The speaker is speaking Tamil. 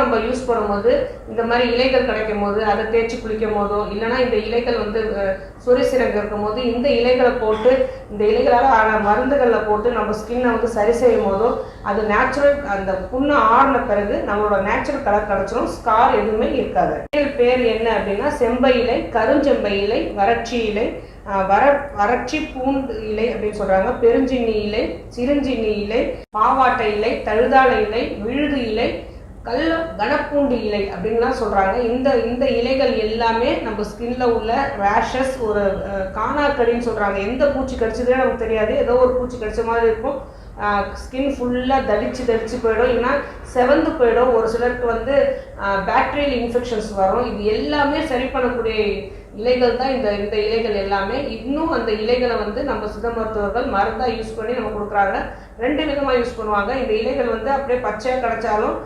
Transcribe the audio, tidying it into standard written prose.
நம்ம யூஸ் பண்ணும்போது இந்த மாதிரி இலைகள் கிடைக்கும் போது அதை தேய்ச்சி குளிக்கும் போதோ இல்லைன்னா இந்த இலைகள் வந்து சொரிசிறங்கு இருக்கும் போது இந்த இலைகளை போட்டு இந்த இலைகளால் ஆன மருந்துகளில் போட்டு நம்ம ஸ்கின்னை வந்து சரி செய்யும் போதோ அது நேச்சுரல் அந்த புண்ணு ஆடின பிறகு நம்மளோட நேச்சுரல் கலர் கிடைச்சிடும், ஸ்கார் எதுவுமே இருக்காது. பேர் என்ன அப்படின்னா செம்பை இலை, கருஞ்செம்பை இலை, வறட்சி இலை, வறட்சி பூண்டு இலை அப்படின்னு சொல்றாங்க, பெருஞ்சின்னி இலை, சிறுஞ்சின்னி இலை, பாவாட்டை இலை, தழுதாழை இலை, விழுது இலை, கனப்பூண்டு இலை அப்படின்லாம் சொல்றாங்க. இந்த இலைகள் எல்லாமே நம்ம ஸ்கின்ல உள்ள ரேஷஸ், ஒரு காணாக்கடின்னு சொல்றாங்க, எந்த பூச்சி கடிச்சதுன்னு நமக்கு தெரியாது, ஏதோ ஒரு பூச்சி கடிச்ச மாதிரி இருக்கும், ஸ்கின் ஃபுல்லாக தடிச்சு போயிடும், இல்லைன்னா செவந்து போயிடும். ஒரு சிலருக்கு வந்து பேக்டீரியல் இன்ஃபெக்ஷன்ஸ் வரும். இது எல்லாமே சரி பண்ணக்கூடிய இலைகள் தான் இந்த இலைகள் எல்லாமே. இன்னும் அந்த இலைகளை வந்து நம்ம சித்த மருத்துவர்கள் மருந்தாக யூஸ் பண்ணி நம்ம கொடுக்குறாங்க. 2 விதமாக யூஸ் பண்ணுவாங்க. இந்த இலைகள் வந்து அப்படியே பச்சையாக கிடைச்சாலும்